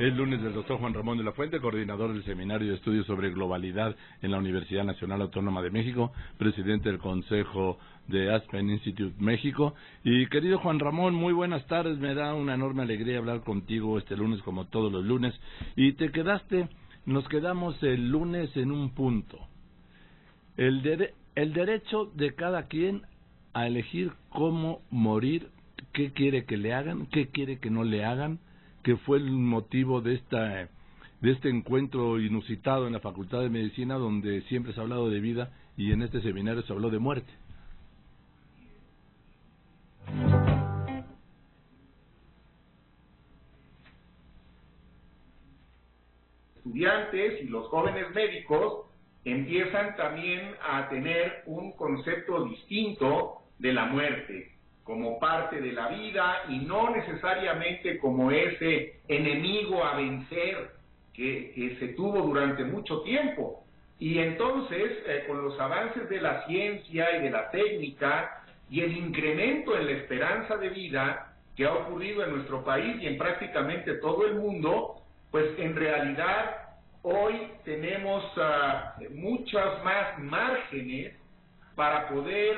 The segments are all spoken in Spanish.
Es lunes del doctor Juan Ramón de la Fuente, coordinador del Seminario de Estudios sobre Globalidad en la Universidad Nacional Autónoma de México, presidente del Consejo de Aspen Institute México. Y querido Juan Ramón, muy buenas tardes, me da una enorme alegría hablar contigo este lunes como todos los lunes. Y nos quedamos el lunes en un punto. El derecho de cada quien a elegir cómo morir, qué quiere que le hagan, qué quiere que no le hagan, que fue el motivo de este encuentro inusitado en la Facultad de Medicina, donde siempre se ha hablado de vida y en este seminario se habló de muerte. Estudiantes y los jóvenes médicos empiezan también a tener un concepto distinto de la muerte, como parte de la vida y no necesariamente como ese enemigo a vencer que se tuvo durante mucho tiempo. Y entonces, con los avances de la ciencia y de la técnica y el incremento en la esperanza de vida que ha ocurrido en nuestro país y en prácticamente todo el mundo, pues en realidad hoy tenemos muchas más márgenes para poder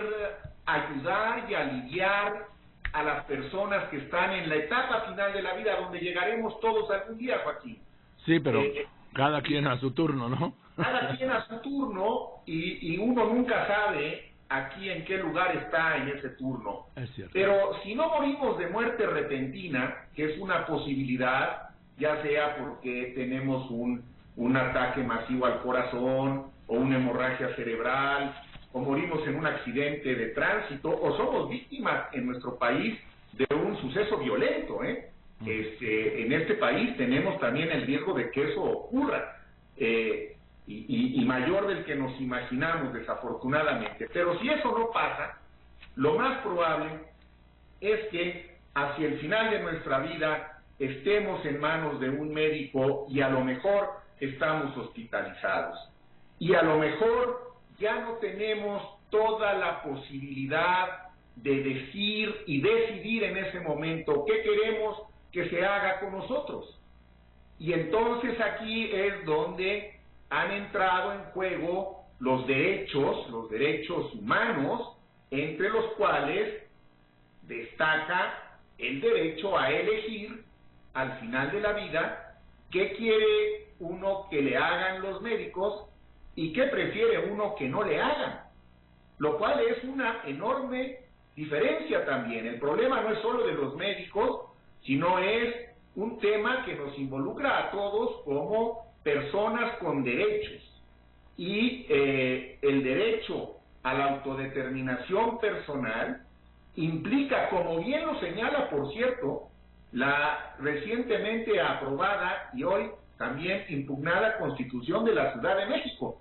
ayudar y aliviar a las personas que están en la etapa final de la vida, donde llegaremos todos algún día, Joaquín. Sí, pero cada quien a su turno, ¿no? Cada quien a su turno, y uno nunca sabe aquí en qué lugar está en ese turno. Es cierto. Pero si no morimos de muerte repentina, que es una posibilidad, ya sea porque tenemos un ataque masivo al corazón, o una hemorragia cerebral, o morimos en un accidente de tránsito, o somos víctimas en nuestro país de un suceso violento, en este país tenemos también el riesgo de que eso ocurra, y mayor del que nos imaginamos, desafortunadamente. Pero si eso no pasa, lo más probable es que hacia el final de nuestra vida estemos en manos de un médico y a lo mejor estamos hospitalizados. Y a lo mejor ya no tenemos toda la posibilidad de decir y decidir en ese momento qué queremos que se haga con nosotros. Y entonces aquí es donde han entrado en juego los derechos humanos, entre los cuales destaca el derecho a elegir al final de la vida qué quiere uno que le hagan los médicos y qué prefiere uno que no le hagan, lo cual es una enorme diferencia también. El problema no es solo de los médicos, sino es un tema que nos involucra a todos como personas con derechos. Y el derecho a la autodeterminación personal implica, como bien lo señala, por cierto, la recientemente aprobada y hoy también impugnada Constitución de la Ciudad de México.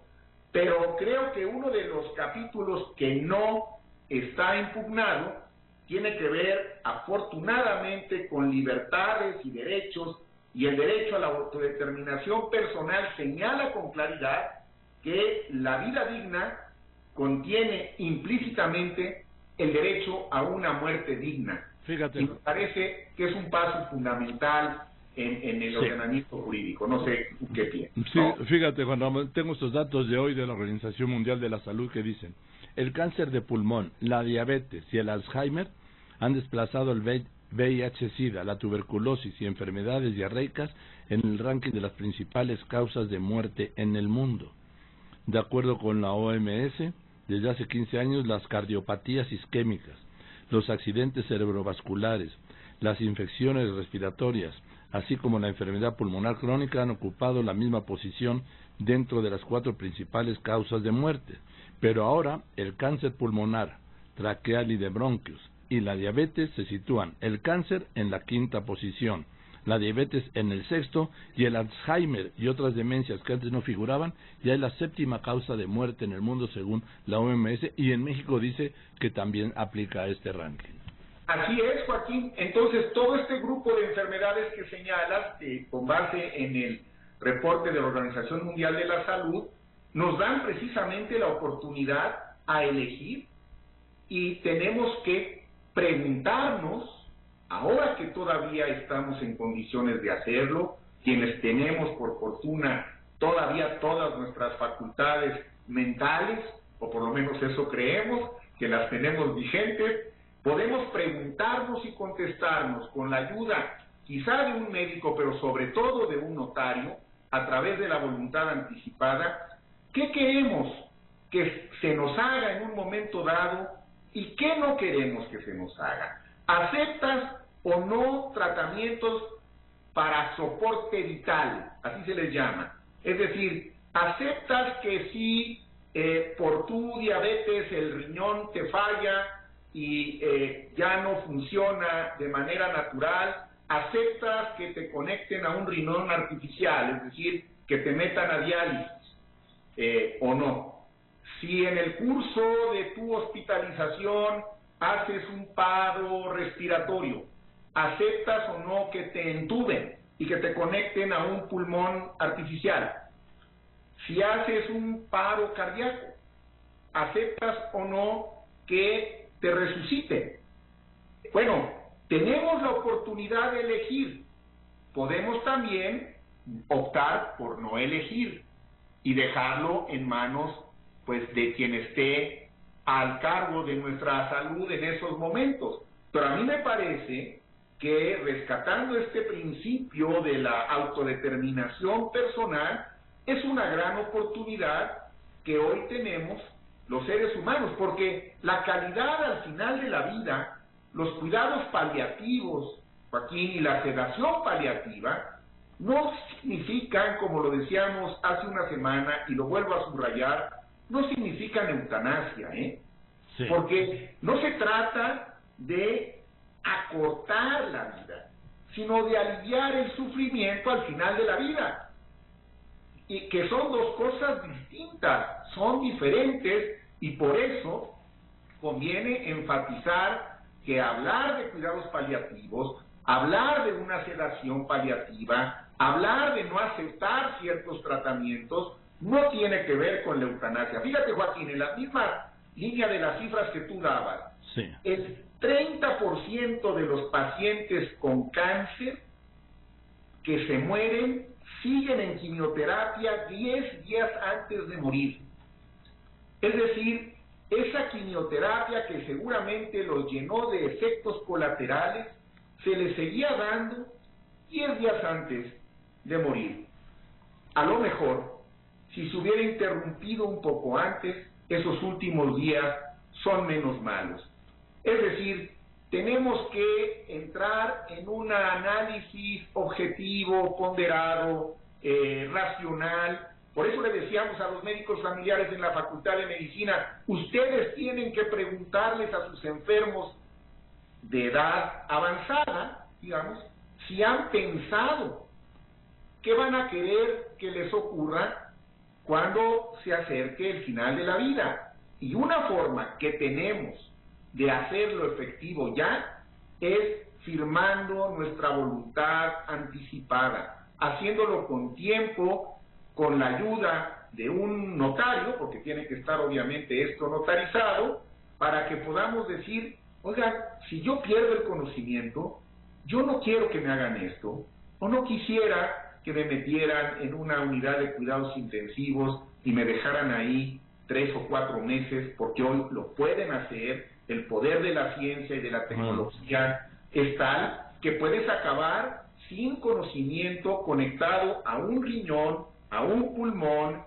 Pero creo que uno de los capítulos que no está impugnado tiene que ver, afortunadamente, con libertades y derechos, y el derecho a la autodeterminación personal señala con claridad que la vida digna contiene implícitamente el derecho a una muerte digna. Fíjate. Y me parece que es un paso fundamental en el ordenamiento jurídico. No sé qué piensas. Sí, ¿no? Fíjate, Juan Ramón, tengo estos datos de hoy de la Organización Mundial de la Salud que dicen: el cáncer de pulmón, la diabetes y el Alzheimer han desplazado el VIH-Sida, la tuberculosis y enfermedades diarreicas en el ranking de las principales causas de muerte en el mundo. De acuerdo con la OMS, desde hace 15 años las cardiopatías isquémicas, los accidentes cerebrovasculares, las infecciones respiratorias, así como la enfermedad pulmonar crónica han ocupado la misma posición dentro de las 4 principales causas de muerte. Pero ahora el cáncer pulmonar, traqueal y de bronquios y la diabetes se sitúan, el cáncer en la 5ª posición, la diabetes en el 6º y el Alzheimer y otras demencias que antes no figuraban ya es la 7ª causa de muerte en el mundo según la OMS, y en México dice que también aplica este ranking. Así es, Joaquín. Entonces, todo este grupo de enfermedades que señalas, con base en el reporte de la Organización Mundial de la Salud, nos dan precisamente la oportunidad a elegir, y tenemos que preguntarnos, ahora que todavía estamos en condiciones de hacerlo, quienes tenemos por fortuna todavía todas nuestras facultades mentales, o por lo menos eso creemos, que las tenemos vigentes, podemos preguntarnos y contestarnos con la ayuda quizá de un médico, pero sobre todo de un notario, a través de la voluntad anticipada, qué queremos que se nos haga en un momento dado y qué no queremos que se nos haga. ¿Aceptas o no tratamientos para soporte vital? Así se les llama. Es decir, ¿aceptas que si por tu diabetes el riñón te falla y ya no funciona de manera natural, aceptas que te conecten a un riñón artificial, es decir, que te metan a diálisis, o no? Si en el curso de tu hospitalización haces un paro respiratorio, ¿aceptas o no que te entuben y que te conecten a un pulmón artificial? Si haces un paro cardíaco, ¿aceptas o no que te resuciten? Bueno, tenemos la oportunidad de elegir. Podemos también optar por no elegir y dejarlo en manos, pues, de quien esté al cargo de nuestra salud en esos momentos. Pero a mí me parece que rescatando este principio de la autodeterminación personal es una gran oportunidad que hoy tenemos los seres humanos, porque la calidad al final de la vida, los cuidados paliativos, Joaquín, y la sedación paliativa no significan, como lo decíamos hace una semana y lo vuelvo a subrayar, no significan eutanasia, Sí. Porque no se trata de acortar la vida, sino de aliviar el sufrimiento al final de la vida. Y que son dos cosas distintas, son diferentes, y por eso conviene enfatizar que hablar de cuidados paliativos, hablar de una sedación paliativa, hablar de no aceptar ciertos tratamientos, no tiene que ver con la eutanasia. Fíjate, Joaquín, en la misma línea de las cifras que tú dabas, Sí. el 30% de los pacientes con cáncer que se mueren siguen en quimioterapia 10 días antes de morir. Es decir, esa quimioterapia que seguramente los llenó de efectos colaterales, se les seguía dando 10 días antes de morir. A lo mejor, si se hubiera interrumpido un poco antes, esos últimos días son menos malos. Es decir, tenemos que entrar en un análisis objetivo, ponderado, racional. Por eso le decíamos a los médicos familiares en la Facultad de Medicina, ustedes tienen que preguntarles a sus enfermos de edad avanzada, digamos, si han pensado qué van a querer que les ocurra cuando se acerque el final de la vida. Y una forma que tenemos de hacerlo efectivo ya es firmando nuestra voluntad anticipada, haciéndolo con tiempo, con la ayuda de un notario, porque tiene que estar obviamente esto notarizado, para que podamos decir, oiga, si yo pierdo el conocimiento, yo no quiero que me hagan esto, o no quisiera que me metieran en una unidad de cuidados intensivos y me dejaran ahí 3 o 4 meses, porque hoy lo pueden hacer, el poder de la ciencia y de la tecnología es tal que puedes acabar sin conocimiento, conectado a un riñón, a un pulmón,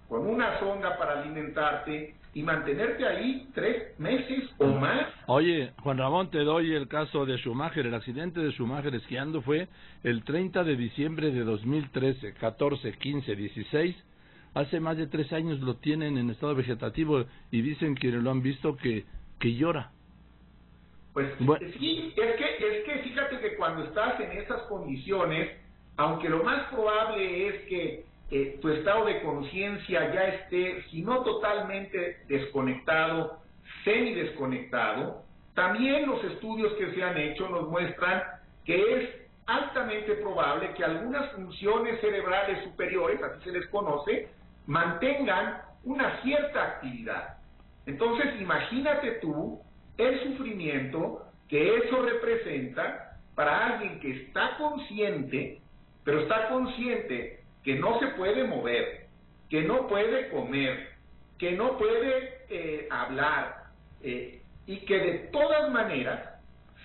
con una sonda para alimentarte y mantenerte ahí 3 meses o más. Oye, Juan Ramón, te doy el caso de Schumacher. El accidente de Schumacher esquiando fue el 30 de diciembre de 2013, 14, 15, 16. Hace más de 3 años lo tienen en estado vegetativo y dicen que lo han visto que llora. Pues bueno, sí, es que fíjate que cuando estás en esas condiciones, aunque lo más probable es que tu estado de conciencia ya esté, si no totalmente desconectado, semidesconectado, también los estudios que se han hecho nos muestran que es altamente probable que algunas funciones cerebrales superiores, así se les conoce, mantengan una cierta actividad. Entonces, imagínate tú el sufrimiento que eso representa para alguien que está consciente, pero está consciente que no se puede mover, que no puede comer, que no puede hablar, y que de todas maneras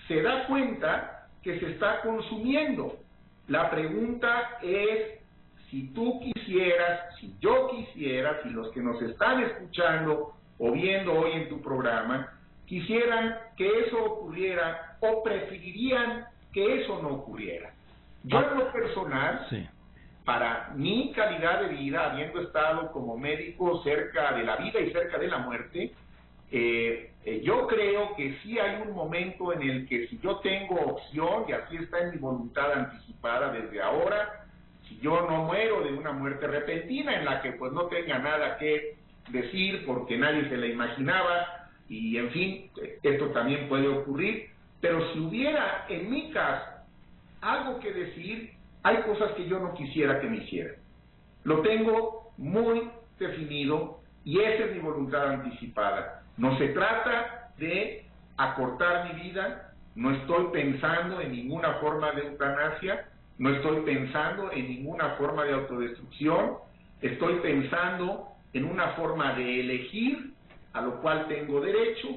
se da cuenta que se está consumiendo. La pregunta es, si tú quisieras, si yo quisiera, si los que nos están escuchando o viendo hoy en tu programa quisieran que eso ocurriera o preferirían que eso no ocurriera. Yo en lo personal, sí, para mi calidad de vida, habiendo estado como médico cerca de la vida y cerca de la muerte, yo creo que sí hay un momento en el que si yo tengo opción, y así está en mi voluntad anticipada desde ahora, si yo no muero de una muerte repentina en la que pues no tenga nada que decir porque nadie se la imaginaba, y en fin, esto también puede ocurrir, pero si hubiera en mi caso algo que decir, hay cosas que yo no quisiera que me hicieran. Lo tengo muy definido y esa es mi voluntad anticipada. No se trata de acortar mi vida, no estoy pensando en ninguna forma de eutanasia, no estoy pensando en ninguna forma de autodestrucción, estoy pensando en una forma de elegir, a lo cual tengo derecho,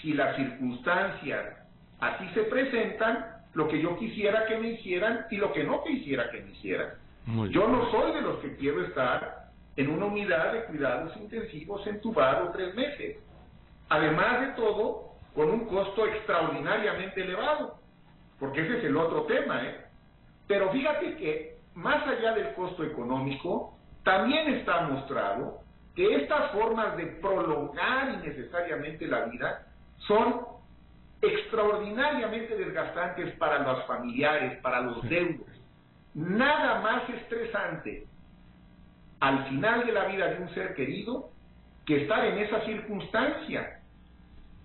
si las circunstancias así se presentan, lo que yo quisiera que me hicieran y lo que no quisiera que me hicieran. Yo no soy de los que quiero estar en una unidad de cuidados intensivos entubado 3 meses. Además de todo, con un costo extraordinariamente elevado, porque ese es el otro tema, ¿eh? Pero fíjate que, más allá del costo económico, también está mostrado que estas formas de prolongar innecesariamente la vida son extraordinariamente desgastantes para los familiares, para los deudos. Nada más estresante al final de la vida de un ser querido que estar en esa circunstancia.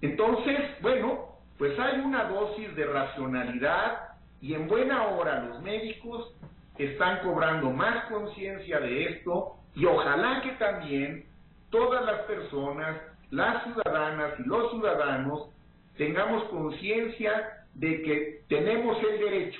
Entonces, bueno, pues hay una dosis de racionalidad y en buena hora los médicos están cobrando más conciencia de esto y ojalá que también todas las personas, las ciudadanas y los ciudadanos tengamos conciencia de que tenemos el derecho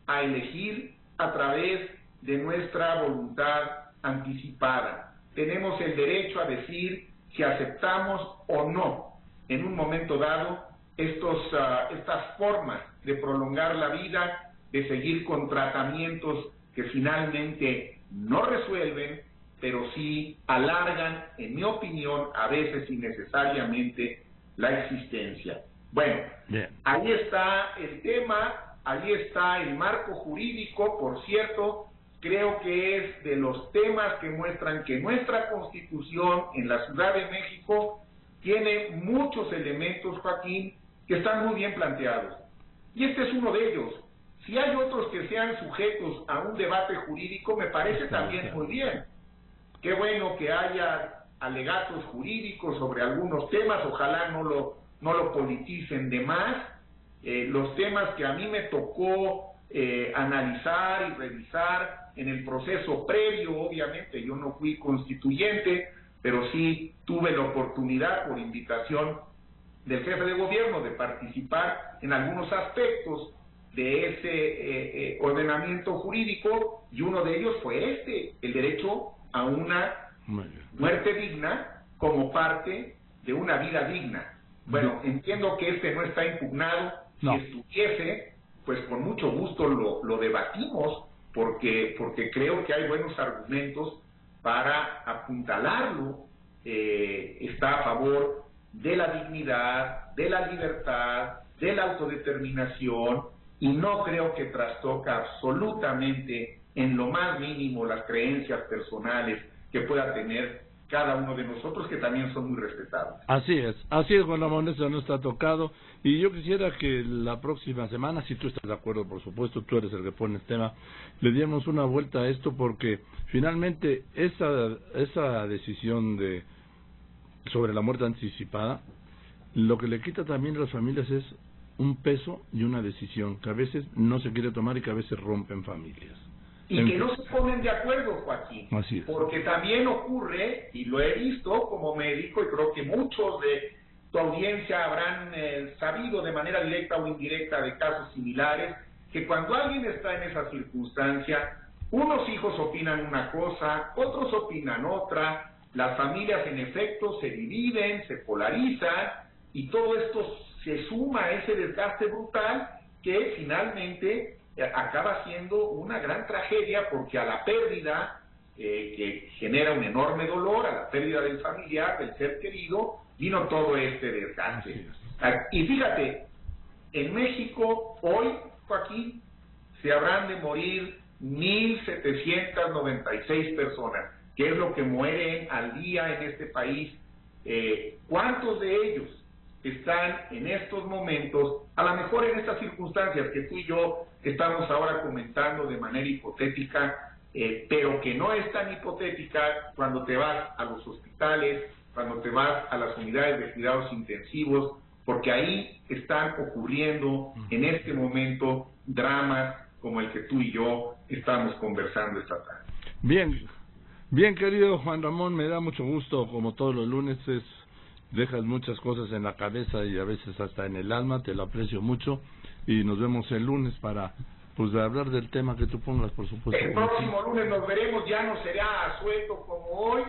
a elegir a través de nuestra voluntad anticipada. Tenemos el derecho a decir si aceptamos o no en un momento dado estas formas de prolongar la vida, de seguir con tratamientos que finalmente no resuelven, pero sí alargan, en mi opinión, a veces innecesariamente, la existencia. Bueno, ahí está el tema, ahí está el marco jurídico, por cierto, creo que es de los temas que muestran que nuestra Constitución en la Ciudad de México tiene muchos elementos, Joaquín, que están muy bien planteados. Y este es uno de ellos. Si hay otros que sean sujetos a un debate jurídico, me parece también muy bien. Qué bueno que haya alegatos jurídicos sobre algunos temas, ojalá no lo politicen de más. Los temas que a mí me tocó analizar y revisar en el proceso previo, obviamente yo no fui constituyente, pero sí tuve la oportunidad por invitación del jefe de gobierno de participar en algunos aspectos de ese ordenamiento jurídico, y uno de ellos fue el derecho a una muerte digna como parte de una vida digna. Bueno, entiendo que no está impugnado. Si estuviese, pues con mucho gusto lo debatimos, porque creo que hay buenos argumentos para apuntalarlo. Está a favor de la dignidad, de la libertad, de la autodeterminación, y no creo que trastoca absolutamente en lo más mínimo las creencias personales que pueda tener cada uno de nosotros, que también son muy respetables. Así es, Juan Ramón, eso no está tocado, y yo quisiera que la próxima semana, si tú estás de acuerdo, por supuesto, tú eres el que pone el tema, le diéramos una vuelta a esto, porque finalmente esa decisión sobre la muerte anticipada, lo que le quita también a las familias es un peso y una decisión que a veces no se quiere tomar y que a veces rompen familias. Y que no se ponen de acuerdo, Joaquín. Así es. Porque también ocurre, y lo he visto como médico, y creo que muchos de tu audiencia habrán sabido de manera directa o indirecta de casos similares, que cuando alguien está en esa circunstancia, unos hijos opinan una cosa, otros opinan otra, las familias en efecto se dividen, se polarizan, y todo esto se suma a ese desgaste brutal que finalmente acaba siendo una gran tragedia, porque a la pérdida que genera un enorme dolor, a la pérdida del familiar, del ser querido, vino todo este desgaste. Y fíjate, en México hoy, Joaquín, se habrán de morir 1,796 personas, que es lo que mueren al día en este país. ¿Cuántos de ellos están en estos momentos, a lo mejor en estas circunstancias que tú y yo estamos ahora comentando de manera hipotética, pero que no es tan hipotética cuando te vas a los hospitales, cuando te vas a las unidades de cuidados intensivos, porque ahí están ocurriendo en este momento dramas como el que tú y yo estamos conversando esta tarde? Bien querido Juan Ramón, me da mucho gusto, como todos los lunes, dejas muchas cosas en la cabeza y a veces hasta en el alma, te lo aprecio mucho, y nos vemos el lunes para hablar del tema que tú pongas, por supuesto. El próximo lunes nos veremos, ya no será asueto como hoy,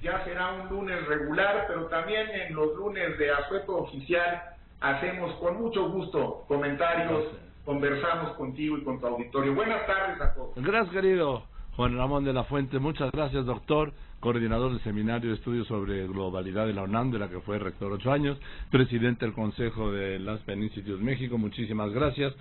ya será un lunes regular, pero también en los lunes de asueto oficial hacemos con mucho gusto comentarios, conversamos contigo y con tu auditorio. Buenas tardes a todos. Gracias, querido Juan Ramón de la Fuente. Muchas gracias, doctor, coordinador del Seminario de Estudios sobre Globalidad de la UNAM, de la que fue rector 8 años, presidente del Consejo del Aspen Institute México. Muchísimas gracias.